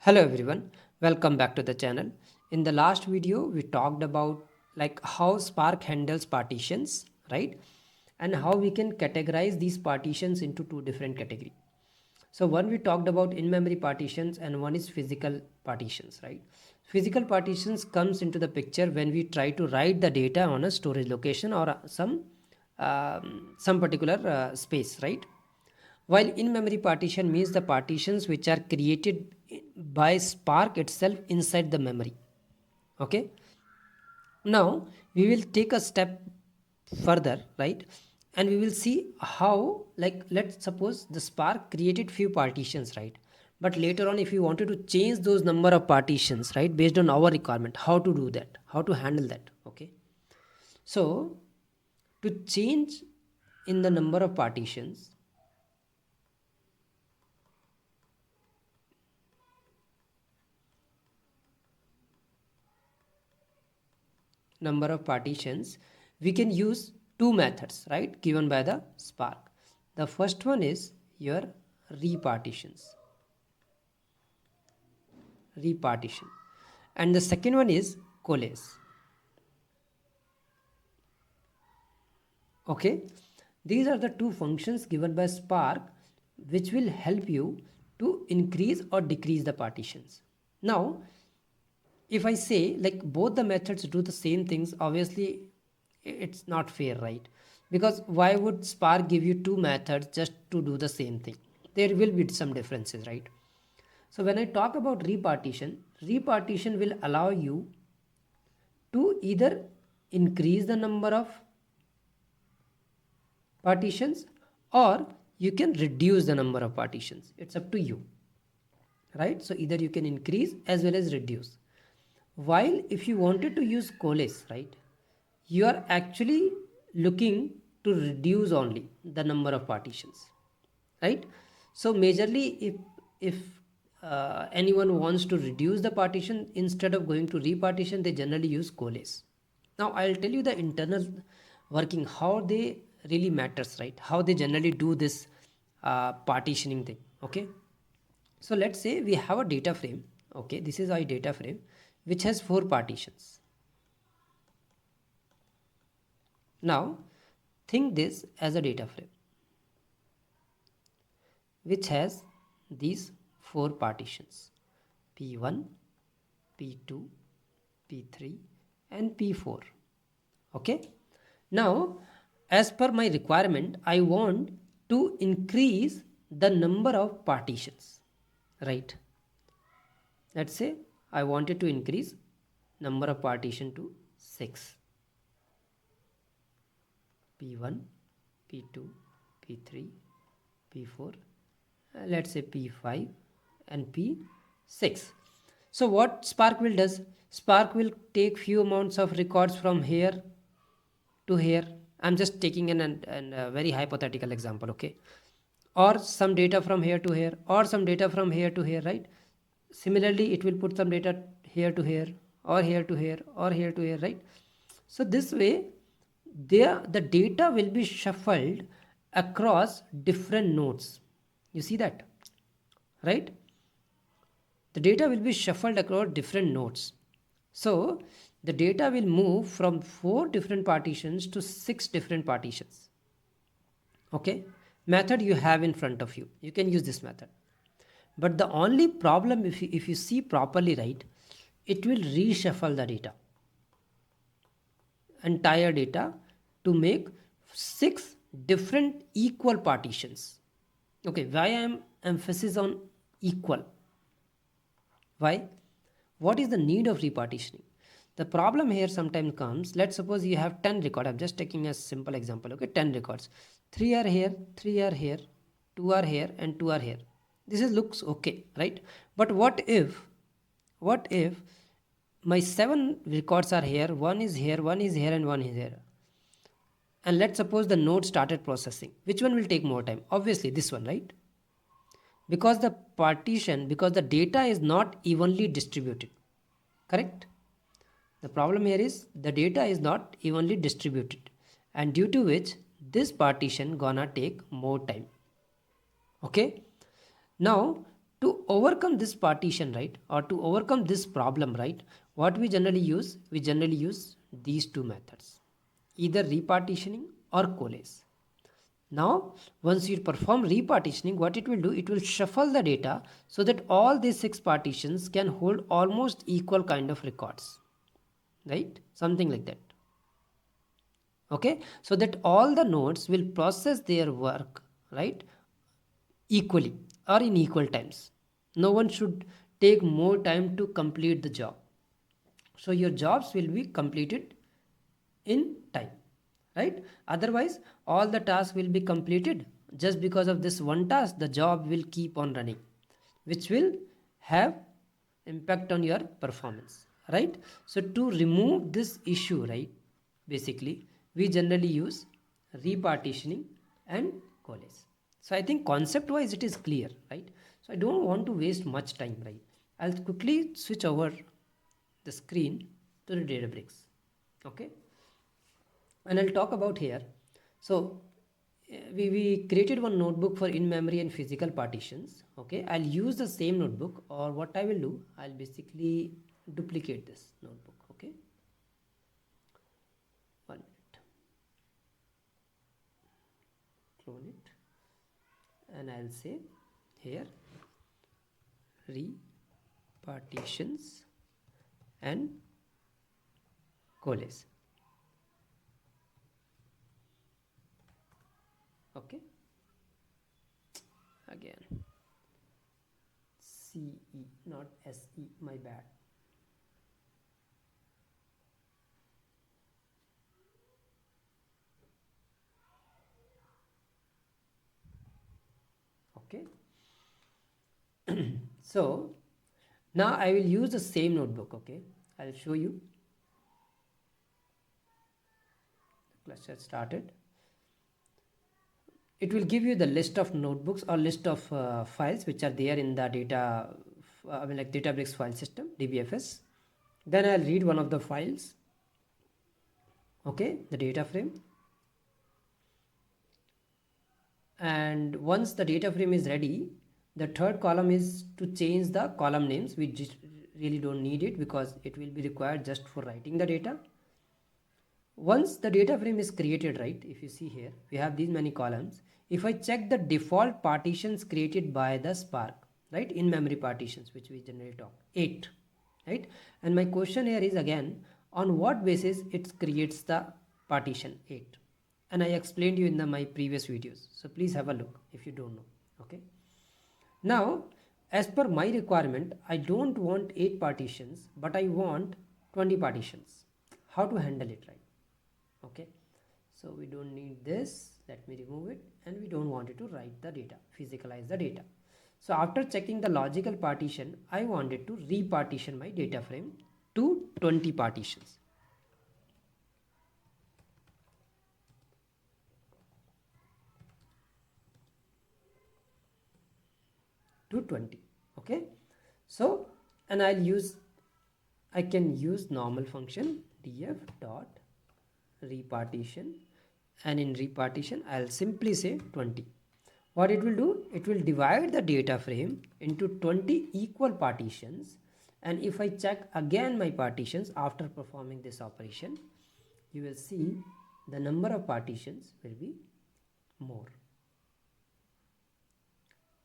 Hello everyone, welcome back to the channel. In the last video, we talked about how Spark handles partitions, right? And how we can categorize these partitions into two different categories. So one we talked about in-memory partitions and one is physical partitions, right? Physical partitions comes into the picture when we try to write the data on a storage location or some particular space, right? While in-memory partition means the partitions which are created by Spark itself inside the memory. Okay. Now we will take a step further, right? And we will see how, let's suppose the Spark created few partitions, right? But later on, if you wanted to change those number of partitions, right, based on our requirement, how to do that, how to handle that, okay? So to change in the number of partitions, we can use two methods, right, given by the Spark. The first one is your repartition, and the second one is coalesce. Okay, these are the two functions given by Spark which will help you to increase or decrease the partitions. Now if I say like both the methods do the same things, obviously it's not fair, right? Because why would Spark give you two methods just to do the same thing? There will be some differences, right? So when I talk about repartition will allow you to either increase the number of partitions or you can reduce the number of partitions. It's up to you, right? So either you can increase as well as reduce. While if you wanted to use coalesce, right, you are actually looking to reduce only the number of partitions, right? So majorly if anyone wants to reduce the partition, instead of going to repartition, they generally use coalesce. Now I'll tell you the internal working, how they really matters, right? How they generally do this partitioning thing. Okay, so let's say we have a data frame. Okay, this is our data frame which has 4 partitions. Now think this as a data frame which has these 4 partitions: P1, P2, P3 and P4. Okay, now as per my requirement, I want to increase the number of partitions, right? Let's say I wanted to increase number of partition to 6. P1, P2, P3, P4, let's say P5 and P6. So what Spark will does? Spark will take few amounts of records from here to here. I'm just taking a very hypothetical example, okay? Or some data from here to here, or some data from here to here, right? Similarly, it will put some data here to here, or here to here, or here to here, right? So this way, the data will be shuffled across different nodes. You see that, right? The data will be shuffled across different nodes. So the data will move from 4 different partitions to 6 different partitions. Okay, method you have in front of you, you can use this method. But the only problem, if you see properly, right, it will reshuffle the data, entire data, to make 6 different equal partitions. Okay, why I am emphasis on equal? Why? What is the need of repartitioning? The problem here sometimes comes, let's suppose you have 10 records. I'm just taking a simple example. Okay, 10 records. 3 are here, 3 are here, 2 are here and 2 are here. This is looks okay, right? But what if my 7 records are here, 1 is here, 1 is here and 1 is here. And let's suppose the node started processing. Which one will take more time? Obviously this one, right? Because the data is not evenly distributed. Correct? The problem here is the data is not evenly distributed, and due to which this partition gonna take more time. Okay, now To overcome this partition, right, or to overcome this problem, right, what we generally use? We generally use these two methods, either repartitioning or coalesce. Now, once you perform repartitioning, what it will do? It will shuffle the data so that all these 6 partitions can hold almost equal kind of records, right? Something like that. Okay, so that all the nodes will process their work, right, equally or in equal times. No one should take more time to complete the job. So your jobs will be completed in time, right? Otherwise, all the tasks will be completed. Just because of this one task, the job will keep on running, which will have impact on your performance, right? So to remove this issue, right, basically we generally use repartitioning and coalesce. So I think concept wise it is clear, right? So I don't want to waste much time, right? I'll quickly switch over the screen to the Databricks. Okay, and I'll talk about here. So we created one notebook for in-memory and physical partitions. Okay, I'll use the same notebook, or what I will do, I'll basically duplicate this notebook. Okay, 1 minute, clone it, and I'll say here repartitions and coalesce. Okay, again CE, not SE, my bad. Okay, so now I will use the same notebook. Okay, I'll show you. The cluster started. It will give you the list of notebooks or list of files which are there in the data, like Databricks file system, DBFS. Then I'll read one of the files. Okay, the data frame. And once the data frame is ready, the third column is to change the column names. We just really don't need it because it will be required just for writing the data. Once the data frame is created, right, if you see here, we have these many columns. If I check the default partitions created by the Spark, right, in memory partitions, which we generally talk, 8, right? And my question here is again, on what basis it creates the partition 8? And I explained you in my previous videos. So please have a look if you don't know. Okay. Now, as per my requirement, I don't want 8 partitions, but I want 20 partitions. How to handle it, right? Okay, so we don't need this. Let me remove it, and we don't want it to write the data, physicalize the data. So after checking the logical partition, I wanted to repartition my data frame to 20 partitions. To 20. Okay, so and I can use normal function df dot repartition, and in repartition I'll simply say 20. What it will do, it will divide the data frame into 20 equal partitions, and if I check again my partitions after performing this operation, you will see the number of partitions will be more.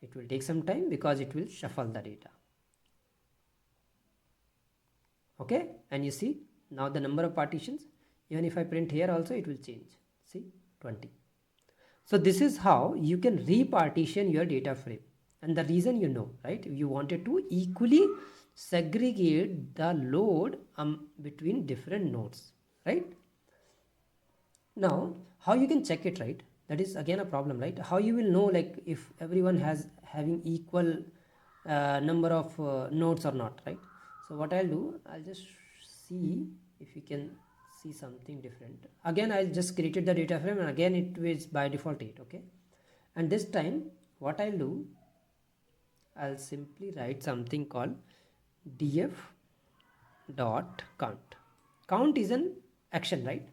It will take some time because it will shuffle the data. Okay, and you see now the number of partitions, even if I print here also it will change. See, 20. So this is how you can repartition your data frame. And the reason, you know, right? You wanted to equally segregate the load between different nodes, right? Now, how you can check it, right? That is again a problem, right? How you will know like if everyone having equal number of nodes or not, right? So what I'll do, I'll just see if you can see something different. Again, I just created the data frame, and again it is by default 8. Okay, and this time what I'll do, I'll simply write something called df dot count. Count is an action, right?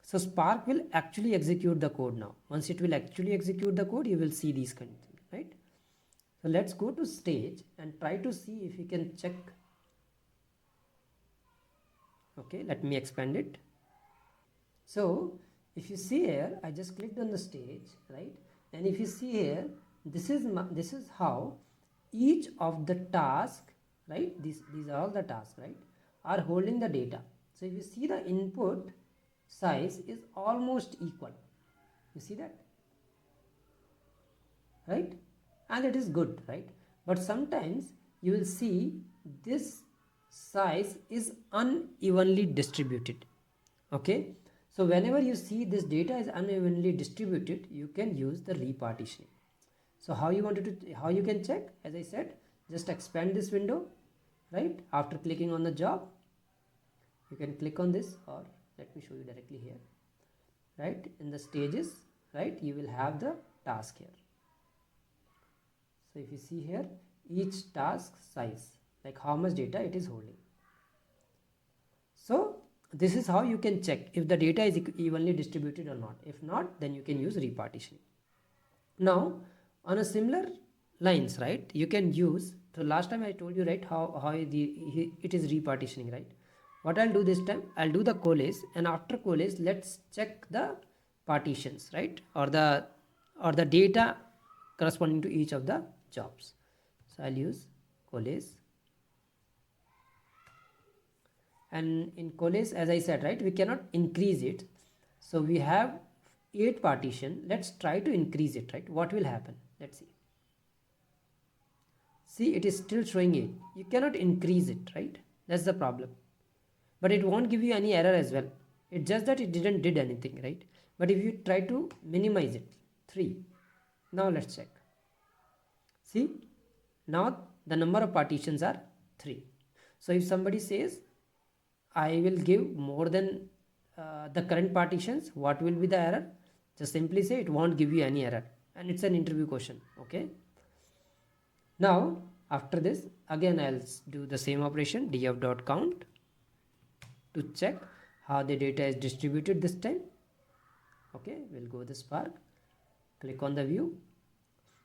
So Spark will actually execute the code now. Once it will actually execute the code, you will see these kind of things, right? So let's go to stage and try to see if we can check. Okay, let me expand it. So if you see here, I just clicked on the stage, right? And if you see here, this is how each of the task, right? These are all the tasks, right? Are holding the data. So if you see, the input size is almost equal. You see that, right? And it is good, right? But sometimes you will see this size is unevenly distributed. Okay, so whenever you see this data is unevenly distributed, you can use the repartitioning. So how you can check? As I said, just expand this window, right? After clicking on the job, you can click on this, or let me show you directly here, right? In the stages, right, you will have the task here. So if you see here, each task size, like how much data it is holding. So this is how you can check if the data is evenly distributed or not. If not, then you can use repartitioning. Now on a similar lines, right, you can use, so last time I told you, right, how it is repartitioning, right? What I'll do this time, I'll do the coalesce, and after coalesce, let's check the partitions, right, or the data corresponding to each of the jobs. So I'll use coalesce, and in coalesce, as I said, right, we cannot increase it. So we have 8 partition. Let's try to increase it, right? What will happen? Let's see. See, it is still showing 8. You cannot increase it, right? That's the problem. But it won't give you any error as well. It's just that it didn't did anything, right? But if you try to minimize it, 3. Now let's check. See, now the number of partitions are 3. So if somebody says, I will give more than the current partitions, what will be the error? Just simply say it won't give you any error, and it's an interview question. Okay, now after this, again I'll do the same operation, df.count, to check how the data is distributed this time. Okay, we'll go the Spark, click on the view,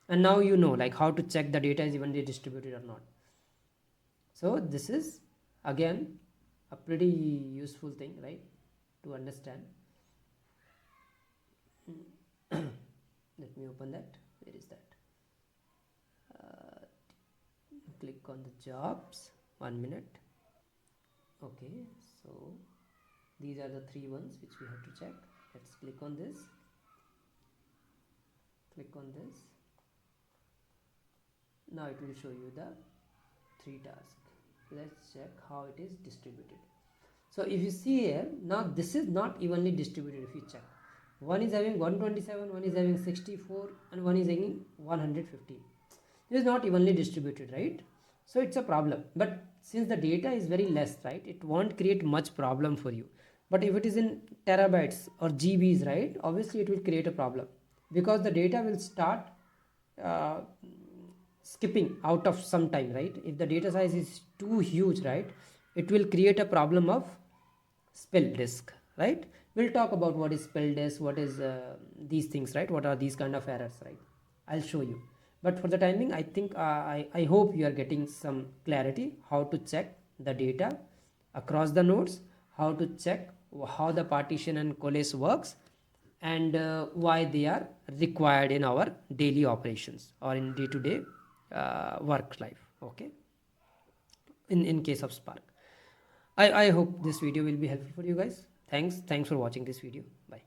and now you know like how to check the data is evenly distributed or not. So this is again a pretty useful thing, right, to understand. Let me open that. Where is that? Click on the jobs. 1 minute. Okay, so these are the 3 ones which we have to check. Let's click on this. Click on this. Now it will show you the 3 tasks. Let's check how it is distributed. So if you see here, now this is not evenly distributed. If you check, one is having 127, one is having 64, and one is having 150. It is not evenly distributed, right? So it's a problem. But since the data is very less, right, it won't create much problem for you. But if it is in terabytes or GBs, right, obviously it will create a problem, because the data will start skipping out of some time, right? If the data size is too huge, right, it will create a problem of spill disk, right? We'll talk about what is spill disk, what is these things, right? What are these kind of errors, right? I'll show you. But for the time being, I think I hope you are getting some clarity how to check the data across the nodes, how to check how the partition and coalesce works, and why they are required in our daily operations or in day-to-day work life. Okay, in case of Spark. I hope this video will be helpful for you guys. Thanks for watching this video. Bye.